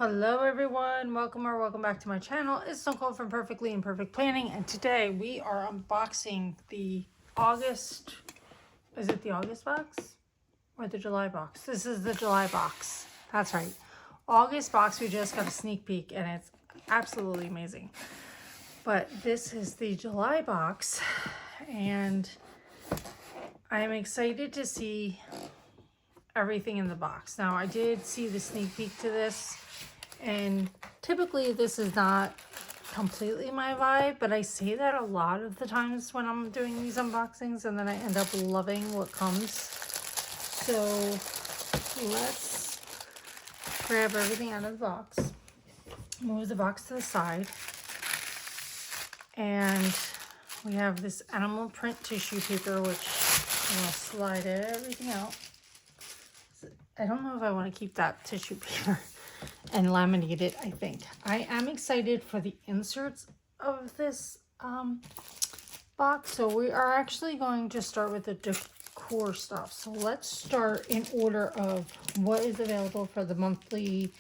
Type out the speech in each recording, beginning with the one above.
Hello everyone, welcome back to my channel. It's Nicole from Perfectly Imperfect Planning, and today we are unboxing the August, is it the August box or the July box? This is the July box. That's right. August box, we just got a sneak peek and it's absolutely amazing. But this is the July box and I am excited to see everything in the box. Now I did see the sneak peek to this, and typically this is not completely my vibe, but I say that a lot of the times when I'm doing these unboxings, and then I end up loving what comes. So let's grab everything out of the box, move the box to the side, and we have this animal print tissue paper, which I'm gonna slide everything out. I don't know if I want to keep that tissue paper and laminate it. I think I am excited for the inserts of this box. So we are actually going to start with the decor stuff. So let's start in order of what is available for the monthly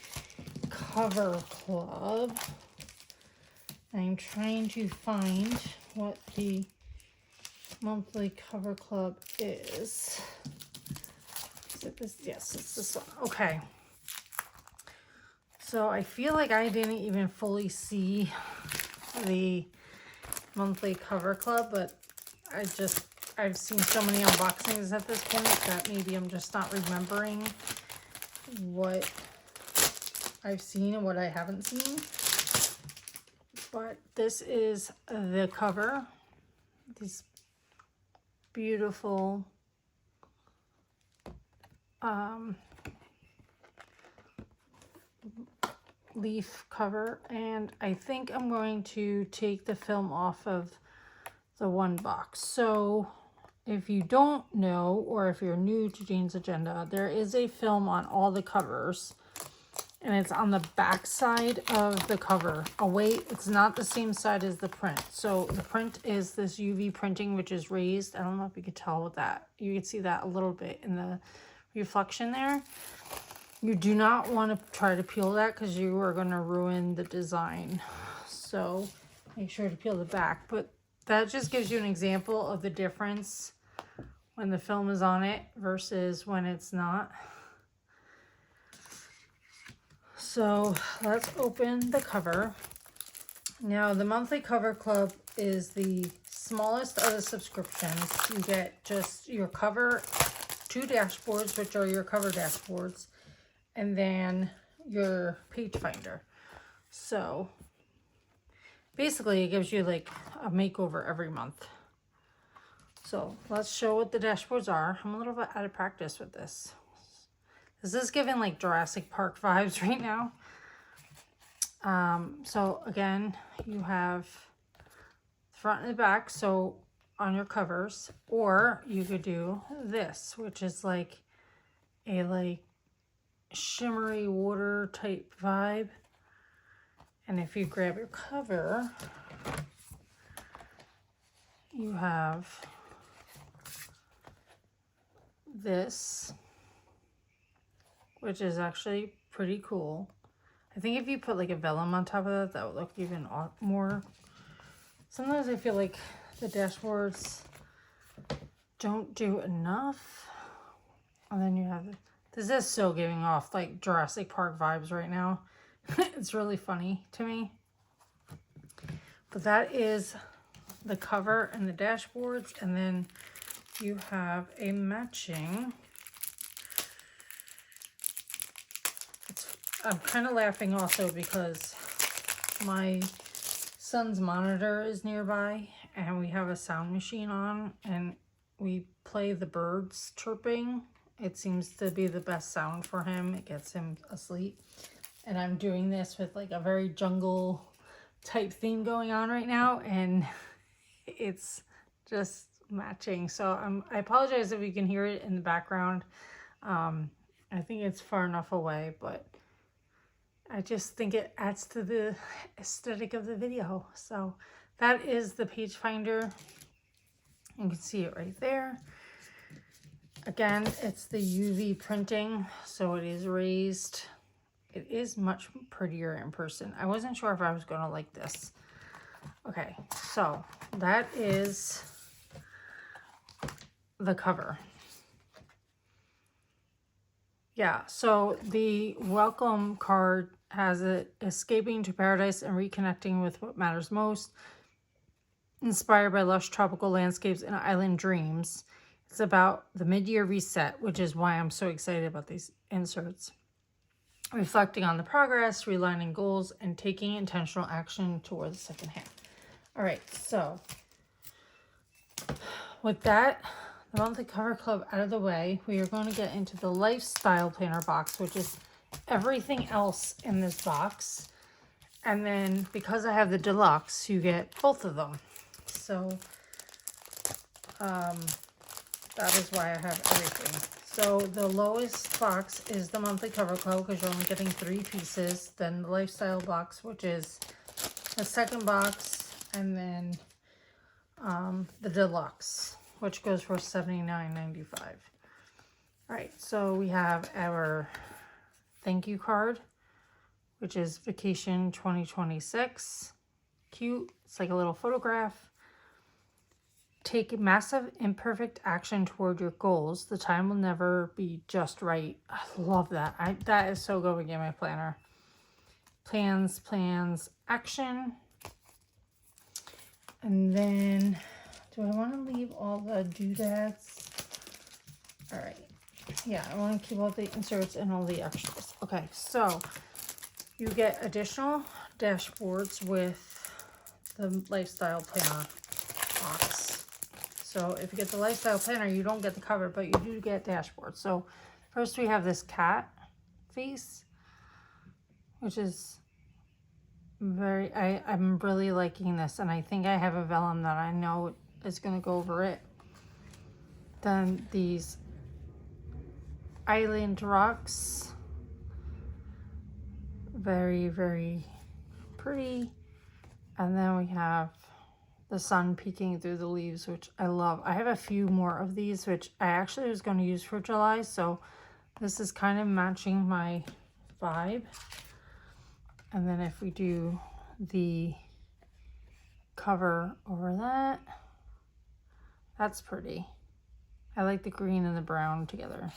cover club. I'm trying to find what the monthly cover club is. Is it this? Yes, it's this one. Okay. So I feel like I didn't even fully see the monthly cover club, but I've seen so many unboxings at this point that maybe I'm just not remembering what I've seen and what I haven't seen. But this is the cover. These beautiful leaf cover, and I think I'm going to take the film off of the one box. So if you don't know, or if you're new to Jane's Agenda, there is a film on all the covers, and it's on the back side of the cover. Oh wait, it's not the same side as the print. So the print is this UV printing, which is raised. I don't know if you could tell with that. You can see that a little bit in the reflection there. You do not want to try to peel that because you are going to ruin the design. So make sure to peel the back. But that just gives you an example of the difference when the film is on it versus when it's not. So let's open the cover. Now the monthly cover club is the smallest of the subscriptions. You get just your cover, 2 dashboards, which are your cover dashboards, and then your page finder. So basically it gives you like a makeover every month. So let's show what the dashboards are. I'm a little bit out of practice with this. This is giving like Jurassic Park vibes right now. So again, you have front and the back, so on your covers, or you could do this, which is like a shimmery water type vibe. And if you grab your cover, you have this, which is actually pretty cool. I think if you put like a vellum on top of that, that would look even more. Sometimes I feel like the dashboards don't do enough. And then you have this is so giving off like Jurassic Park vibes right now. It's really funny to me. But that is the cover and the dashboards. And then you have a matching. I'm kind of laughing also because my son's monitor is nearby and we have a sound machine on and we play the birds chirping. It seems to be the best sound for him. It gets him asleep. And I'm doing this with like a very jungle type theme going on right now, and it's just matching. So I apologize if you can hear it in the background. I think it's far enough away, but I just think it adds to the aesthetic of the video. So that is the page finder. You can see it right there. Again, it's the UV printing, so it is raised it is much prettier in person. I wasn't sure if I was going to like this. Okay, so that is the cover. Yeah, so the welcome card has it escaping to paradise and reconnecting with what matters most, inspired by lush tropical landscapes and island dreams. It's about the mid-year reset, which is why I'm so excited about these inserts. Reflecting on the progress, realigning goals, and taking intentional action toward the second half. All right, so with that, the monthly cover club out of the way, we are going to get into the lifestyle planner box, which is everything else in this box. And then because I have the deluxe, you get both of them. So that is why I have everything. So the lowest box is the monthly cover club because you're only getting 3 pieces. Then the lifestyle box, which is the second box, and then the deluxe, which goes for $79.95. All right, so we have our thank you card, which is Vacation 2026. Cute. It's like a little photograph. Take massive imperfect action toward your goals. The time will never be just right. I love that. That is so going in my planner. Plans, action. And then, do I want to leave all the doodads? All right. Yeah, I want to keep all the inserts and all the extras. Okay, so you get additional dashboards with the lifestyle planner box. So if you get the lifestyle planner, you don't get the cover, but you do get dashboards. So first we have this cat face, which is very, I'm really liking this. And I think I have a vellum that I know is going to go over it. Then these island rocks, very, very pretty. And then we have the sun peeking through the leaves, which I love. I have a few more of these, which I actually was going to use for July. So this is kind of matching my vibe. And then if we do the cover over that, that's pretty. I like the green and the brown together.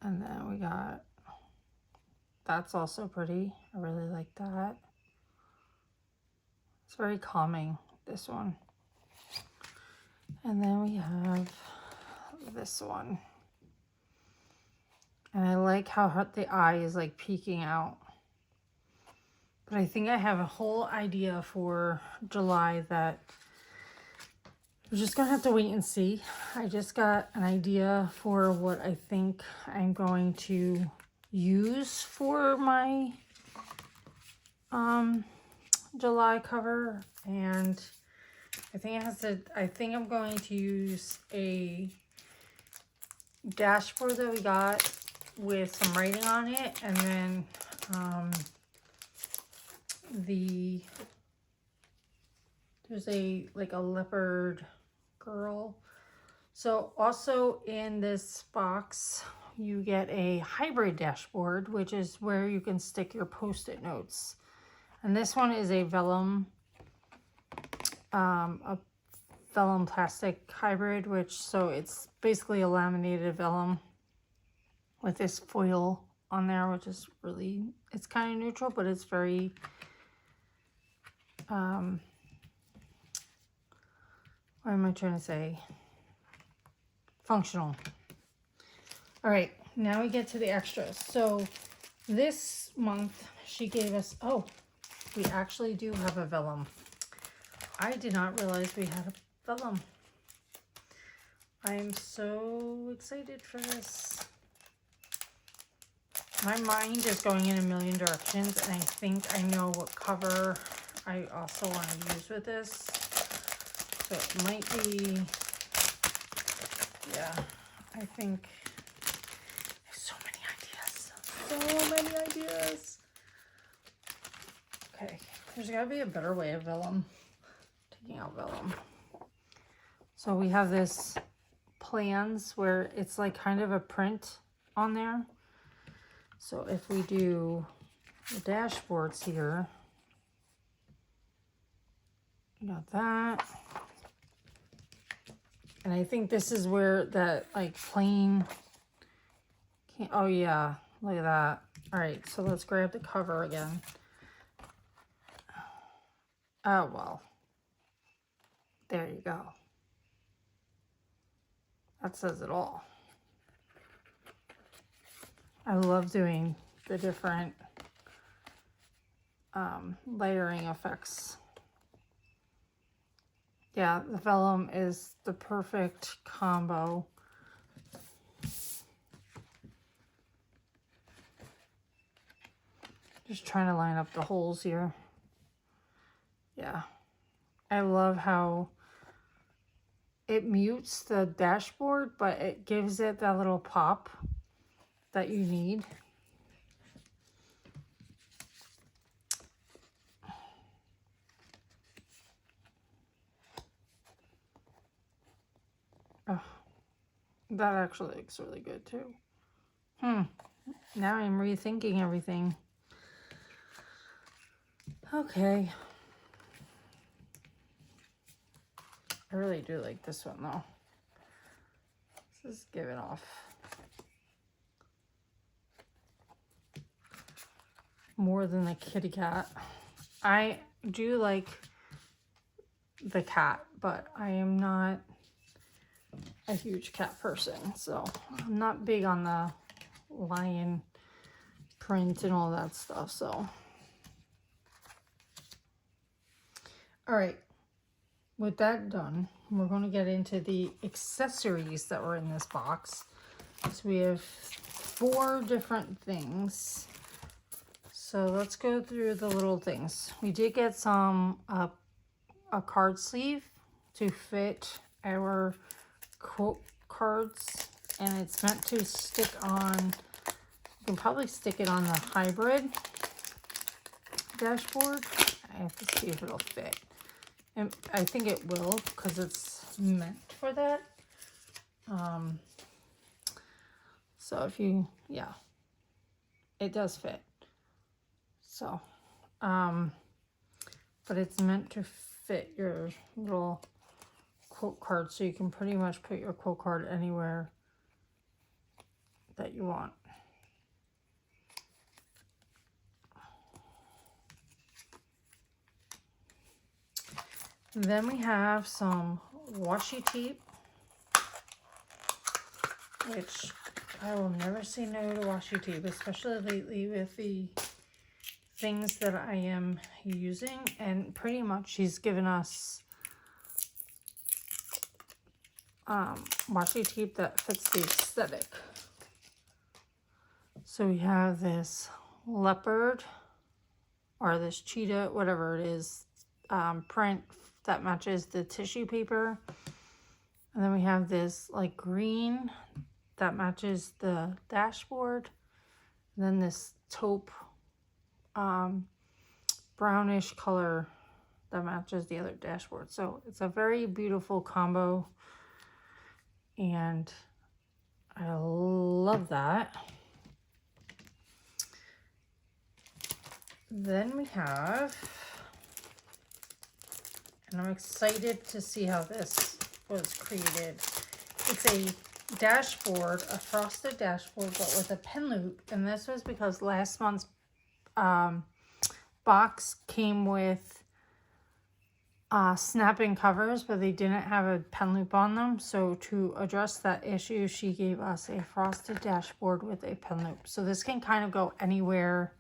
And then we got, that's also pretty. I really like that. It's very calming, this one. And then we have this one. And I like how the eye is like peeking out. But I think I have a whole idea for July that we're just going to have to wait and see. I just got an idea for what I think I'm going to use for my July cover, and I think I'm going to use a dashboard that we got with some writing on it, and then there's a leopard girl. So also in this box you get a hybrid dashboard, which is where you can stick your post-it notes. And this one is a vellum plastic hybrid, so it's basically a laminated vellum with this foil on there, which is really, it's kind of neutral, but it's very what am I trying to say? Functional. All right, now we get to the extras. So this month she gave us, oh, we actually do have a vellum. I did not realize we had a vellum. I am so excited for this. My mind is going in a million directions, and I think I know what cover I also want to use with this. So it might be, yeah, I think there's so many ideas. So many ideas. Okay, there's got to be a better way of vellum. Taking out vellum. So we have this plans where it's like kind of a print on there. So if we do the dashboards here, got that. And I think this is where that like plain, oh yeah, look at that. All right, so let's grab the cover again. Oh, well, there you go. That says it all. I love doing the different layering effects. Yeah, the vellum is the perfect combo. Just trying to line up the holes here. Yeah, I love how it mutes the dashboard, but it gives it that little pop that you need. Oh, that actually looks really good too. Now I'm rethinking everything. Okay. I really do like this one though. This is giving off more than the kitty cat. I do like the cat, but I am not a huge cat person, so I'm not big on the lion print and all that stuff. So all right, with that done, we're going to get into the accessories that were in this box. So we have 4 different things. So let's go through the little things. We did get some a card sleeve to fit our quote cards, and it's meant to stick on. You can probably stick it on the hybrid dashboard. I have to see if it'll fit. And I think it will because it's meant for that. So if you, yeah, it does fit. So, but it's meant to fit your little quote card, so you can pretty much put your quote card anywhere that you want. Then we have some washi tape, which I will never say no to washi tape, especially lately with the things that I am using. And pretty much she's given us washi tape that fits the aesthetic. So we have this leopard or this cheetah, whatever it is, print that matches the tissue paper. And then we have this like green that matches the dashboard. And then this taupe brownish color that matches the other dashboard. So it's a very beautiful combo, and I love that. Then we have, and I'm excited to see how this was created. It's a dashboard, a frosted dashboard, but with a pen loop. And this was because last month's box came with snapping covers, but they didn't have a pen loop on them. So to address that issue, she gave us a frosted dashboard with a pen loop. So this can kind of go anywhere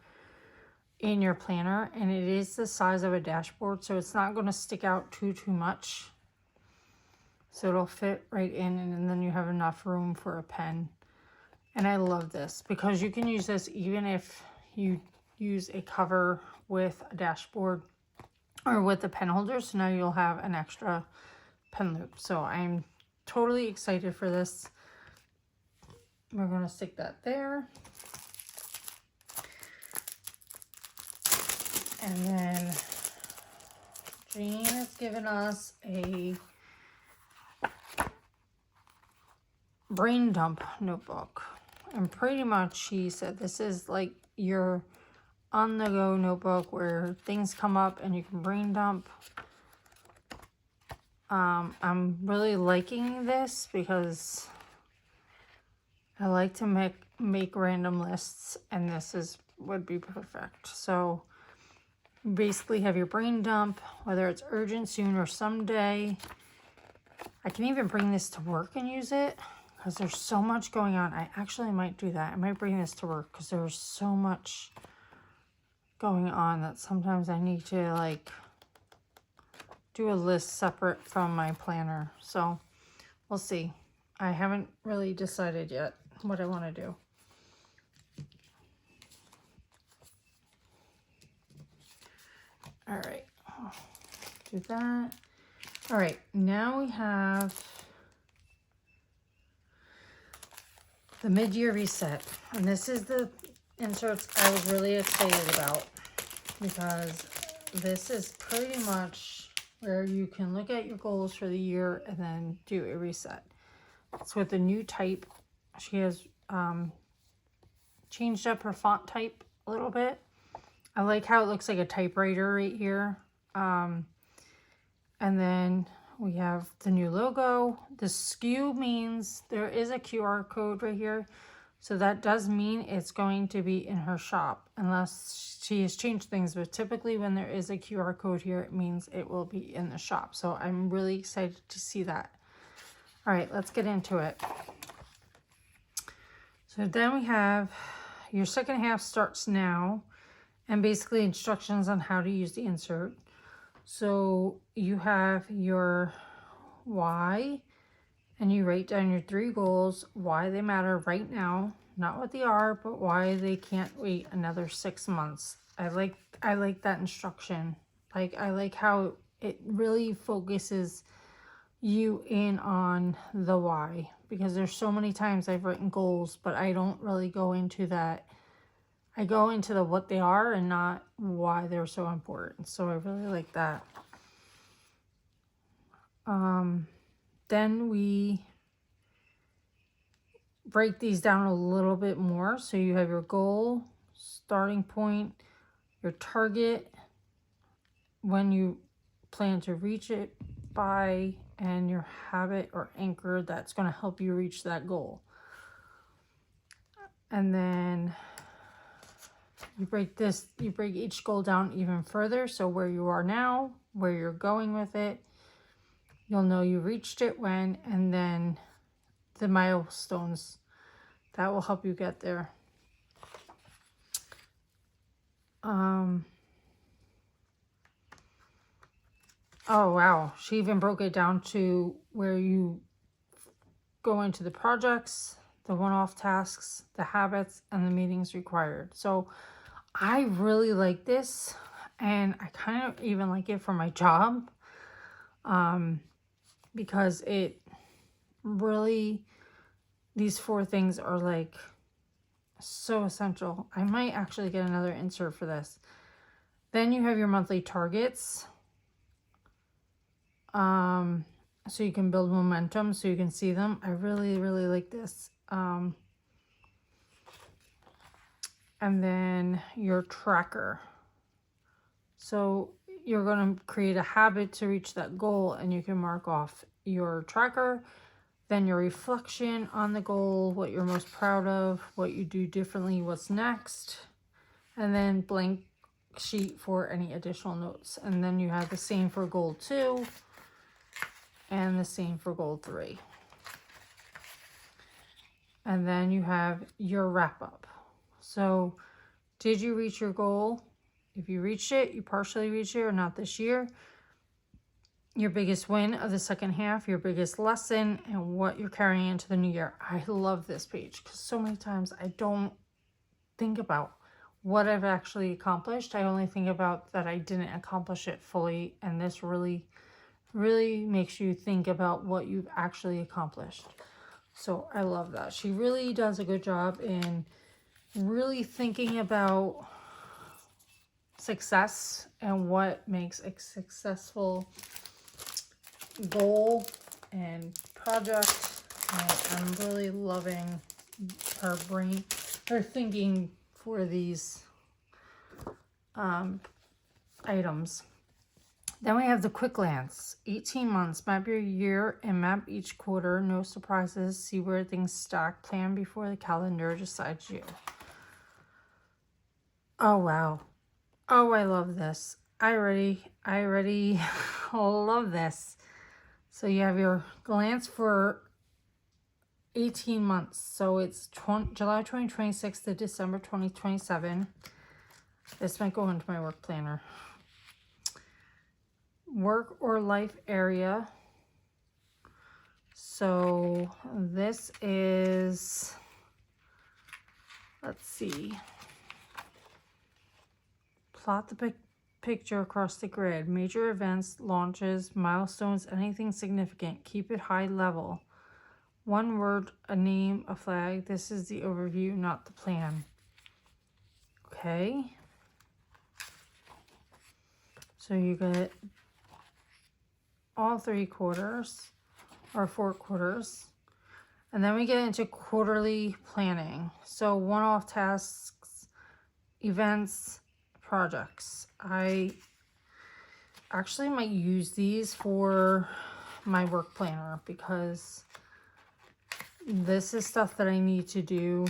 in your planner, and it is the size of a dashboard, so it's not going to stick out too much. So it'll fit right in, and then you have enough room for a pen. And I love this because you can use this even if you use a cover with a dashboard or with a pen holder. So now you'll have an extra pen loop. So I'm totally excited for this. We're going to stick that there. And then Jean has given us a brain dump notebook. And pretty much she said this is like your on-the-go notebook where things come up and you can brain dump. I'm really liking this because I like to make random lists, and this would be perfect. So you basically have your brain dump, whether it's urgent, soon, or someday. I can even bring this to work and use it because there's so much going on. I actually might do that. I might bring this to work because there's so much going on that sometimes I need to like do a list separate from my planner. So we'll see. I haven't really decided yet what I want to do. All right, do that. All right, now we have the mid-year reset. And this is the inserts I was really excited about because this is pretty much where you can look at your goals for the year and then do a reset. So with the new type, she has changed up her font type a little bit. I like how it looks like a typewriter right here. And then we have the new logo. The SKU means there is a QR code right here. So that does mean it's going to be in her shop unless she has changed things. But typically when there is a QR code here, it means it will be in the shop. So I'm really excited to see that. All right, let's get into it. So then we have your second half starts now, and basically instructions on how to use the insert. So you have your why, and you write down your 3 goals, why they matter right now, not what they are, but why they can't wait another 6 months. I like that instruction. Like, I like how it really focuses you in on the why, because there's so many times I've written goals, but I don't really go into that. I go into the what they are and not why they're so important. So I really like that. Then we break these down a little bit more. So you have your goal, starting point, your target, when you plan to reach it by, and your habit or anchor that's going to help you reach that goal. And then you break each goal down even further. So where you are now, where you're going with it, you'll know you reached it when, and then the milestones that will help you get there. Oh wow, she even broke it down to where you go into the projects, the one-off tasks, the habits, and the meetings required. So I really like this, and I kind of even like it for my job, because it really, these 4 things are like so essential. I might actually get another insert for this. Then you have your monthly targets. So you can build momentum so you can see them. I really, really like this. And then your tracker. So you're going to create a habit to reach that goal, and you can mark off your tracker, then your reflection on the goal, what you're most proud of, what you do differently, what's next, and then blank sheet for any additional notes. And then you have the same for goal 2 and the same for goal 3. And then you have your wrap up. So did you reach your goal? If you reached it, you partially reached it or not this year. Your biggest win of the second half, your biggest lesson, and what you're carrying into the new year. I love this page because so many times I don't think about what I've actually accomplished. I only think about that I didn't accomplish it fully, and this really, really makes you think about what you've actually accomplished. So I love that. She really does a good job in really thinking about success and what makes a successful goal and project. And I'm really loving her brain, her thinking for these items. Then we have the quick glance. 18 months. Map your year and map each quarter. No surprises. See where things stack. Plan before the calendar decides you. Oh, wow. Oh, I love this. I already love this. So you have your glance for 18 months. So it's July 2026 to December 2027. This might go into my work planner. Work or life area. So this is, let's see. Plot the picture across the grid. Major events, launches, milestones, anything significant. Keep it high level. One word, a name, a flag. This is the overview, not the plan. Okay. So you get all 3 quarters or 4 quarters. And then we get into quarterly planning. So one-off tasks, events, projects. I actually might use these for my work planner because this is stuff that I need to do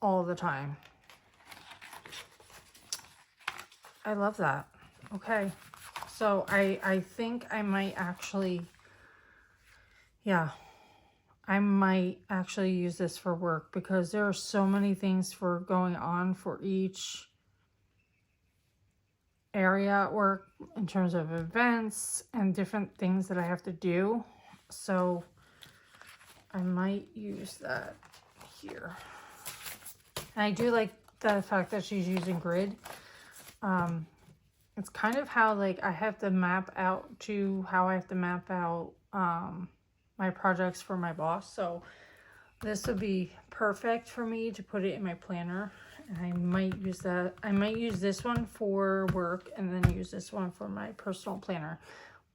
all the time. I love that. Okay. So I think I might actually, yeah, I might actually use this for work because there are so many things for going on for each area at work in terms of events and different things that I have to do. So I might use that here. And I do like the fact that she's using grid. It's kind of how like I have to map out to how I have to map out my projects for my boss. So this would be perfect for me to put it in my planner. And I might use that. I might use this one for work and then use this one for my personal planner.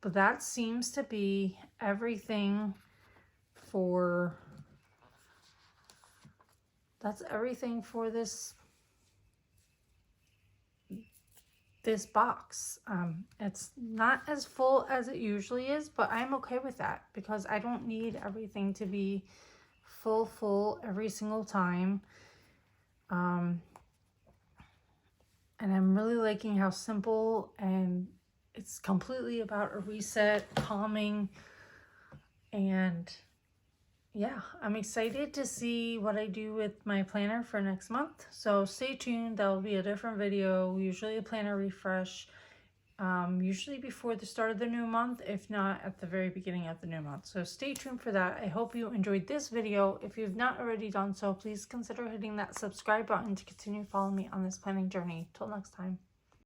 But that seems to be everything for, that's everything for this box. It's not as full as it usually is, but I'm okay with that because I don't need everything to be full every single time. And I'm really liking how simple, and it's completely about a reset, calming, and yeah, I'm excited to see what I do with my planner for next month. So stay tuned. That will be a different video, usually a planner refresh, usually before the start of the new month, if not at the very beginning of the new month. So stay tuned for that. I hope you enjoyed this video. If you've not already done so, please consider hitting that subscribe button to continue following me on this planning journey. Till next time.